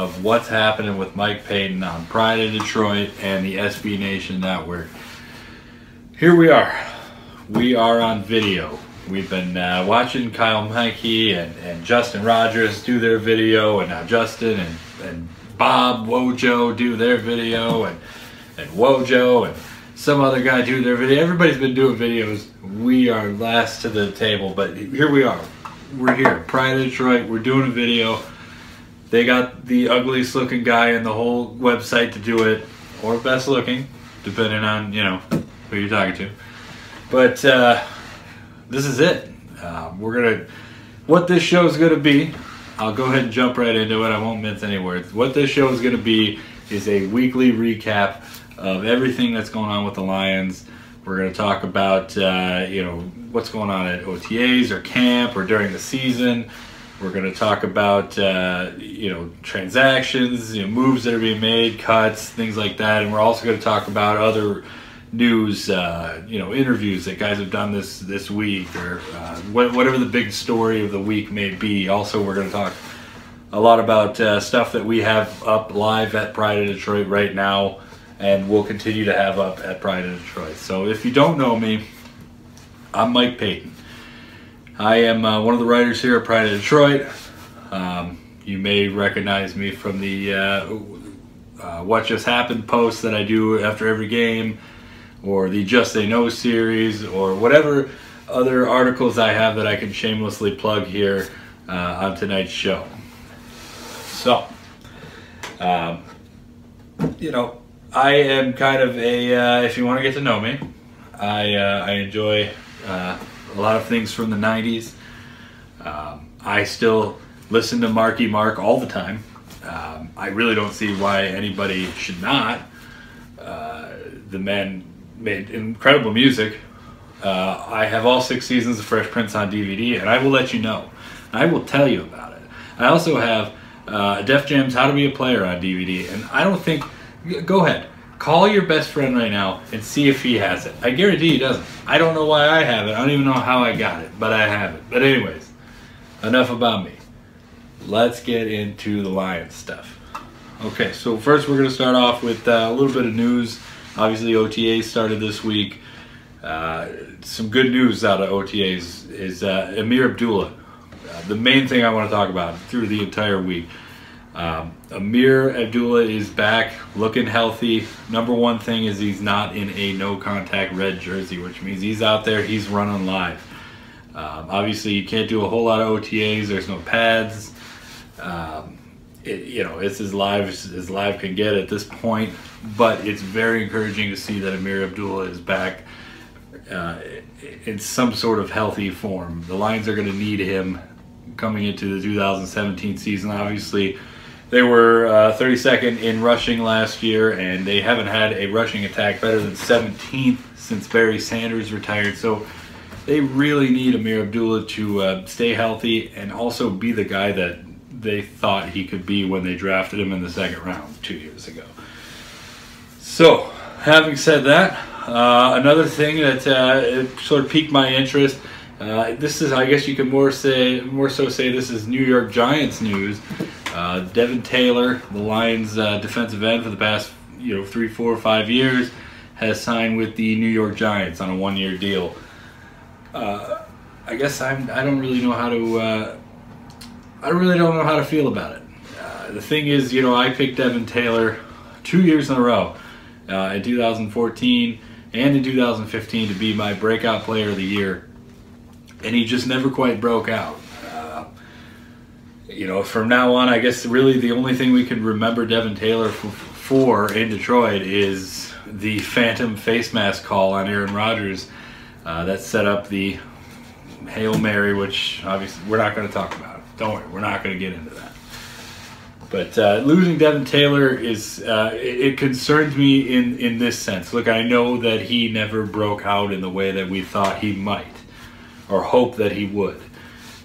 of what's happening with Mike Payton on Pride of Detroit and the SB Nation Network. Here we are. We are on video. We've been watching Kyle Meinke and Justin Rogers do their video, and now Justin and Bob Wojo do their video, and Wojo and some other guy do their video. Everybody's been doing videos. We are last to the table, but here we are. We're here, Pride of Detroit. We're doing a video. They got the ugliest looking guy in the whole website to do it, or best looking, depending on, you know, who you're talking to. But this is it. What this show is gonna be, I'll go ahead and jump right into it. I won't mince any words. What this show is gonna be is a weekly recap of everything that's going on with the Lions. We're gonna talk about you know, what's going on at OTAs or camp or during the season. We're going to talk about, you know, transactions, you know, moves that are being made, cuts, things like that. And we're also going to talk about other news, you know, interviews that guys have done this week, or whatever the big story of the week may be. Also, we're going to talk a lot about stuff that we have up live at Pride of Detroit right now, and we'll continue to have up at Pride of Detroit. So if you don't know me, I'm Mike Payton. I am one of the writers here at Pride of Detroit. You may recognize me from the What Just Happened posts that I do after every game, or the Just Say No series, or whatever other articles I have that I can shamelessly plug here on tonight's show. So, you know, I am kind of a, if you want to get to know me, I enjoy a lot of things from the 90s. I still listen to Marky Mark all the time. I really don't see why anybody should not. The man made incredible music. I have all 6 seasons of Fresh Prince on DVD, and I will let you know. I will tell you about it. I also have Def Jam's How to Be a Player on DVD, and I don't think... Go ahead. Call your best friend right now and see if he has it. I guarantee he doesn't. I don't know why I have it. I don't even know how I got it, but I have it. But anyways, enough about me. Let's get into the Lions stuff. Okay, so first we're going to start off with a little bit of news. Obviously, OTAs started this week. Some good news out of OTAs is Ameer Abdullah. The main thing I want to talk about through the entire week. Ameer Abdullah is back, looking healthy. Number one thing is he's not in a no-contact red jersey, which means he's out there, he's running live. Obviously, you can't do a whole lot of OTAs. There's no pads. You know, it's as live can get at this point. But it's very encouraging to see that Ameer Abdullah is back in some sort of healthy form. The Lions are going to need him coming into the 2017 season. Obviously, they were 32nd in rushing last year, and they haven't had a rushing attack better than 17th since Barry Sanders retired. So they really need Ameer Abdullah to stay healthy and also be the guy that they thought he could be when they drafted him in the 2nd round 2 years ago. So, having said that, another thing that it sort of piqued my interest. This is, I guess you could more so say this is New York Giants news. Devin Taylor, the Lions defensive end for the past 3, 4, 5 years, has signed with the New York Giants on a 1-year deal. I guess I don't really know how to don't know how to feel about it. The thing is, I picked Devin Taylor 2 years in a row, in 2014 and in 2015, to be my breakout player of the year. And he just never quite broke out. From now on, I guess really the only thing we can remember Devin Taylor for in Detroit is the phantom face mask call on Aaron Rodgers that set up the Hail Mary, which obviously we're not going to talk about. Don't worry, we're not going to get into that. But losing Devin Taylor is it concerns me in this sense. Look, I know that he never broke out in the way that we thought he might, or hoped that he would.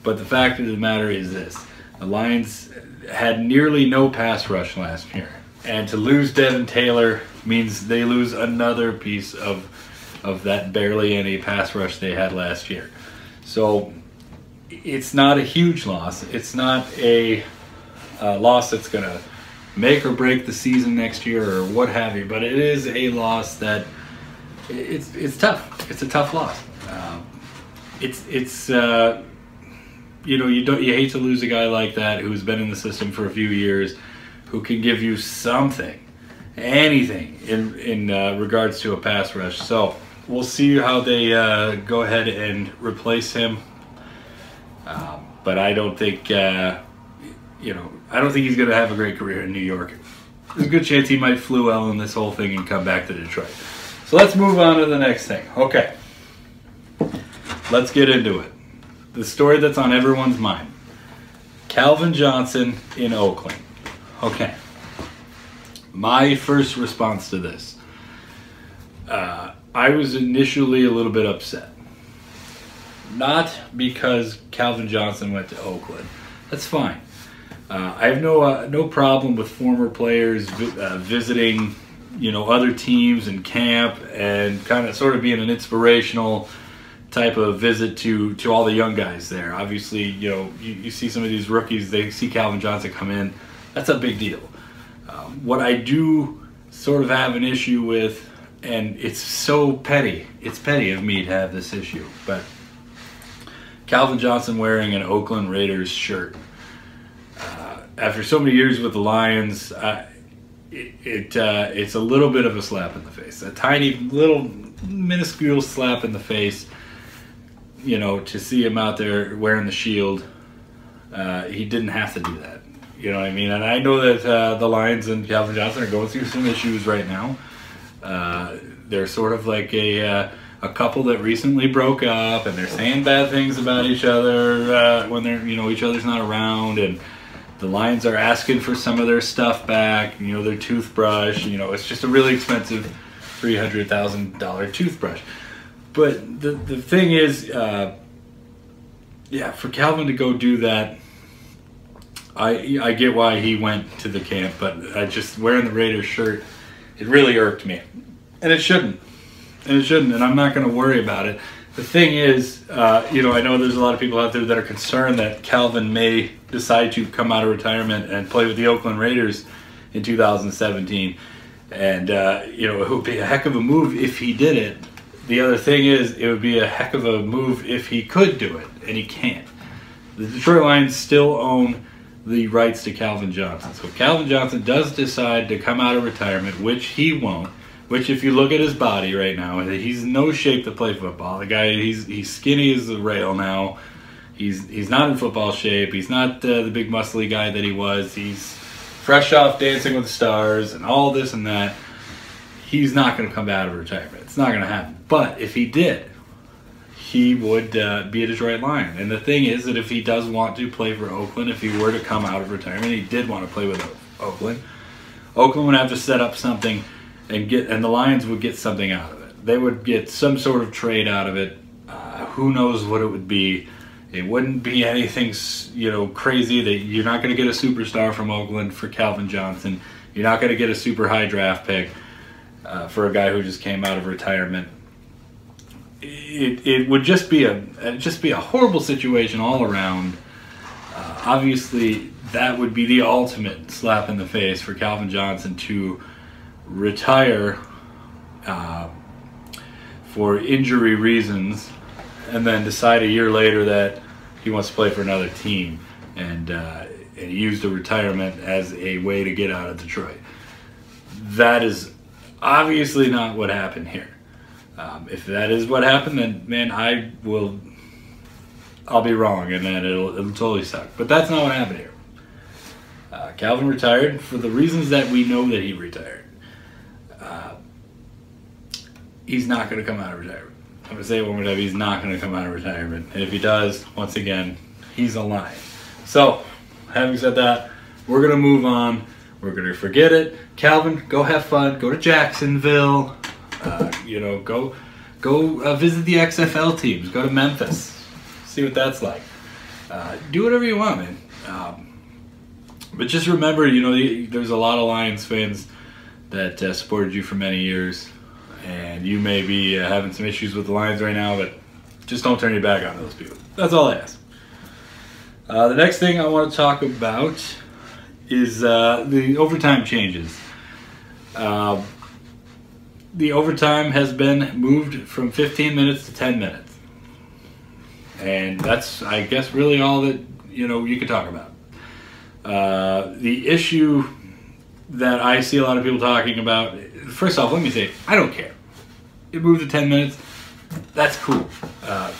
But the fact of the matter is this. The Lions had nearly no pass rush last year. And to lose Devin Taylor means they lose another piece of that barely any pass rush they had last year. So it's not a huge loss. It's not a loss that's going to make or break the season next year or what have you. But it is a loss that it's tough. It's a tough loss. You hate to lose a guy like that who's been in the system for a few years, who can give you something, anything in regards to a pass rush. So we'll see how they go ahead and replace him. But I don't think I don't think he's going to have a great career in New York. There's a good chance he might flew in this whole thing and come back to Detroit. So let's move on to the next thing. Okay, let's get into it. The story that's on everyone's mind: Calvin Johnson in Oakland. Okay, my first response to this, I was initially a little bit upset. Not because Calvin Johnson went to Oakland. That's fine. I have no problem with former players visiting, other teams and camp and kind of sort of being an inspirational type of visit to all the young guys there. Obviously, you see some of these rookies, they see Calvin Johnson come in. That's a big deal. What I do sort of have an issue with, and it's so petty, it's petty of me to have this issue, but Calvin Johnson wearing an Oakland Raiders shirt. After so many years with the Lions, it's a little bit of a slap in the face. A tiny, little, minuscule slap in the face, to see him out there wearing the shield. He didn't have to do that. You know what I mean? And I know that the Lions and Calvin Johnson are going through some issues right now. They're sort of like a couple that recently broke up, and they're saying bad things about each other when they're, each other's not around, and the Lions are asking for some of their stuff back, their toothbrush. It's just a really expensive $300,000 toothbrush. But the thing is, for Calvin to go do that, I get why he went to the camp, but just wearing the Raiders shirt, it really irked me. And it shouldn't. And I'm not going to worry about it. The thing is, I know there's a lot of people out there that are concerned that Calvin may decide to come out of retirement and play with the Oakland Raiders in 2017. And, it would be a heck of a move if he did it. The other thing is, it would be a heck of a move if he could do it, and he can't. The Detroit Lions still own the rights to Calvin Johnson. So if Calvin Johnson does decide to come out of retirement, which he won't, which if you look at his body right now, he's in no shape to play football. The guy, he's skinny as a rail now. He's not in football shape. He's not the big muscly guy that he was. He's fresh off Dancing with the Stars and all this and that. He's not going to come out of retirement. It's not going to happen. But if he did, he would be a Detroit Lion. And the thing is that if he does want to play for Oakland, if he were to come out of retirement, he did want to play with Oakland, Oakland would have to set up something and the Lions would get something out of it. They would get some sort of trade out of it. Who knows what it would be. It wouldn't be anything, crazy. That you're not going to get a superstar from Oakland for Calvin Johnson. You're not going to get a super high draft pick for a guy who just came out of retirement. It would just be a horrible situation all around. Obviously, that would be the ultimate slap in the face for Calvin Johnson to retire for injury reasons, and then decide a year later that he wants to play for another team, and he used a retirement as a way to get out of Detroit. That is obviously not what happened here. If that is what happened, then man, I'll be wrong, and then it'll totally suck. But that's not what happened here. Calvin retired for the reasons that we know that he retired. He's not going to come out of retirement. I'm going to say it one more time. He's not going to come out of retirement. And if he does, once again, he's a Lion. So, having said that, we're going to move on. We're going to forget it. Calvin, go have fun. Go to Jacksonville. Go visit the XFL teams. Go to Memphis. See what that's like. Do whatever you want, man. But just remember, there's a lot of Lions fans that supported you for many years. And you may be having some issues with the Lions right now, but just don't turn your back on those people. That's all I ask. The next thing I want to talk about is the overtime changes. The overtime has been moved from 15 minutes to 10 minutes. And that's, I guess, really all that, you could talk about. The issue that I see a lot of people talking about, first off, let me say, I don't care. It moved to 10 minutes. That's cool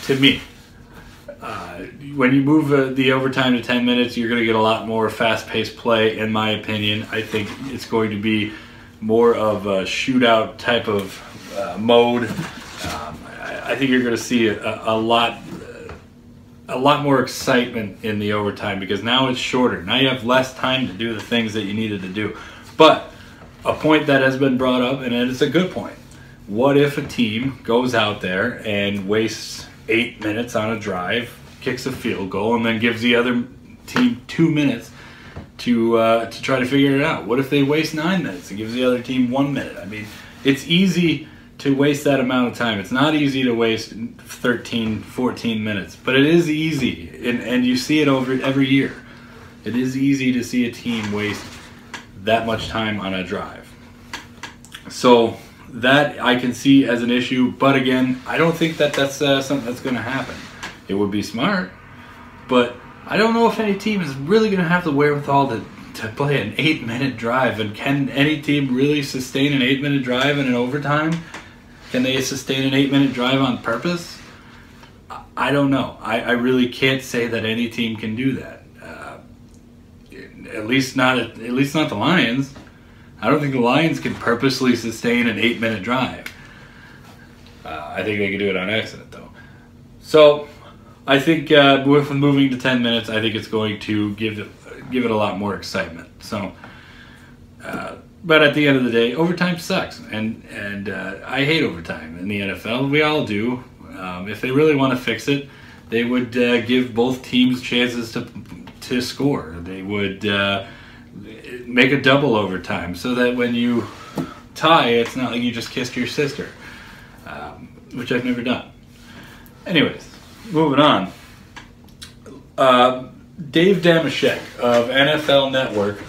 to me. When you move the overtime to 10 minutes, you're going to get a lot more fast-paced play, in my opinion. I think it's going to be more of a shootout type of mode. I think you're going to see a lot more excitement in the overtime because now it's shorter. Now you have less time to do the things that you needed to do. But a point that has been brought up, and it's a good point. What if a team goes out there and wastes 8 minutes on a drive, kicks a field goal, and then gives the other team 2 minutes to try to figure it out? What if they waste 9 minutes and gives the other team 1 minute? I mean, it's easy to waste that amount of time. It's not easy to waste 13, 14 minutes, but it is easy, and you see it over every year. It is easy to see a team waste that much time on a drive. So that I can see as an issue, but again, I don't think that that's something that's going to happen. It would be smart, but I don't know if any team is really going to have the wherewithal to play an 8-minute drive. And can any team really sustain an 8-minute drive in an overtime? Can they sustain an 8-minute drive on purpose? I don't know. I really can't say that any team can do that. At least not the Lions. I don't think the Lions can purposely sustain an 8-minute drive. I think they can do it on accident, though. So I think with moving to 10 minutes, I think it's going to give it a lot more excitement. So, but at the end of the day, overtime sucks, and I hate overtime in the NFL. We all do. If they really want to fix it, they would give both teams chances to score. They would make a double overtime so that when you tie, it's not like you just kissed your sister, which I've never done. Anyways, moving on. Dave Damashek of NFL Network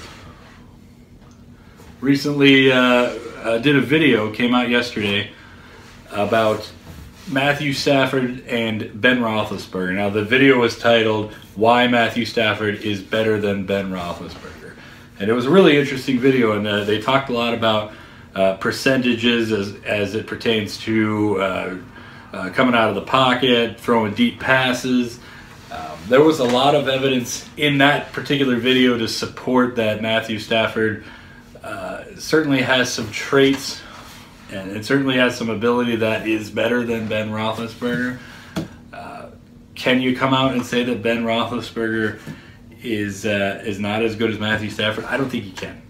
recently did a video, came out yesterday, about Matthew Stafford and Ben Roethlisberger. Now, the video was titled, "Why Matthew Stafford is Better Than Ben Roethlisberger." And it was a really interesting video, and they talked a lot about percentages as it pertains to coming out of the pocket, throwing deep passes. There was a lot of evidence in that particular video to support that Matthew Stafford certainly has some traits, and it certainly has some ability that is better than Ben Roethlisberger. Can you come out and say that Ben Roethlisberger is not as good as Matthew Stafford? I don't think you can.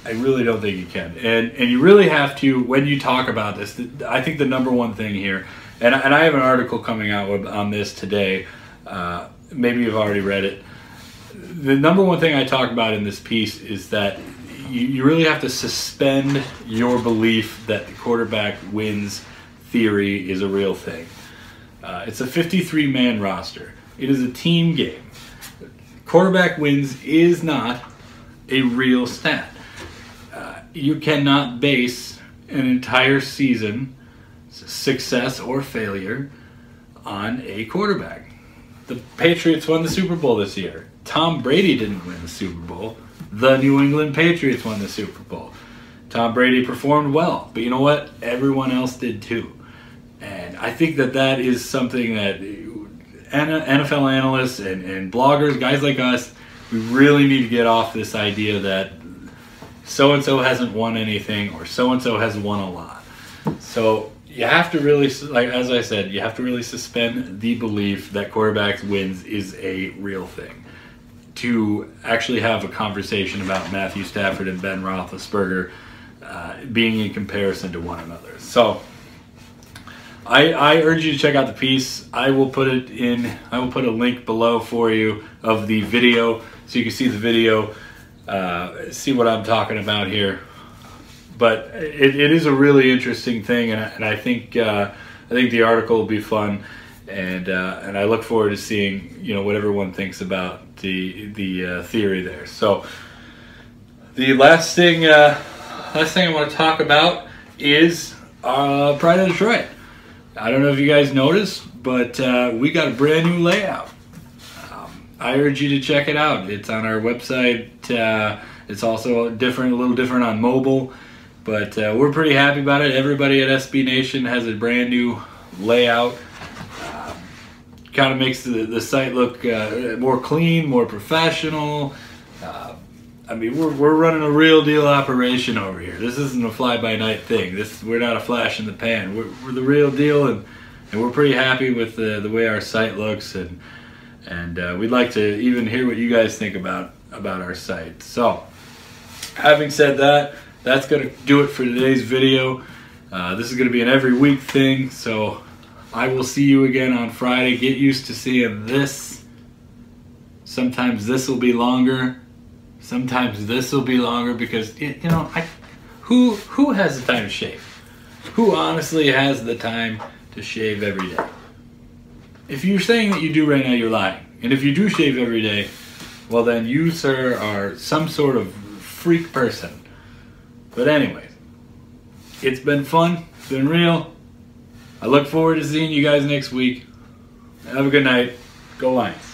I really don't think you can. And you really have to, when you talk about this, I think the number one thing here, and I have an article coming out on this today, maybe you've already read it. The number one thing I talk about in this piece is that you really have to suspend your belief that the quarterback wins theory is a real thing. It's a 53-man roster. It is a team game. Quarterback wins is not a real stat. You cannot base an entire season, success or failure, on a quarterback. The Patriots won the Super Bowl this year. Tom Brady didn't win the Super Bowl. The New England Patriots won the Super Bowl. Tom Brady performed well, but you know what? Everyone else did too. And I think that is something that NFL analysts and bloggers, guys like us, we really need to get off this idea that so-and-so hasn't won anything or so-and-so has won a lot. So you have to really, like as I said, you have to really suspend the belief that quarterbacks wins is a real thing to actually have a conversation about Matthew Stafford and Ben Roethlisberger being in comparison to one another. So I urge you to check out the piece. I will put a link below for you of the video so you can see the video, see what I'm talking about here. But it is a really interesting thing, and I think the article will be fun, and I look forward to seeing what everyone thinks about the theory there. So the last thing I want to talk about is Pride of Detroit. I don't know if you guys noticed, but we got a brand new layout. I urge you to check it out. It's on our website. It's also different, a little different on mobile, but we're pretty happy about it. Everybody at SB Nation has a brand new layout. Kind of makes the site look more clean, more professional. I mean, we're running a real deal operation over here. This isn't a fly-by-night thing. We're not a flash in the pan. We're the real deal, and we're pretty happy with the way our site looks, and we'd like to even hear what you guys think about our site. So, having said that, that's going to do it for today's video. This is going to be an every week thing, so I will see you again on Friday. Get used to seeing this. Sometimes this will be longer. Sometimes this will be longer because, you know, who has the time to shave? Who honestly has the time to shave every day? If you're saying that you do right now, you're lying. And if you do shave every day, well then you, sir, are some sort of freak person. But anyways, it's been fun. It's been real. I look forward to seeing you guys next week. Have a good night. Go Lions.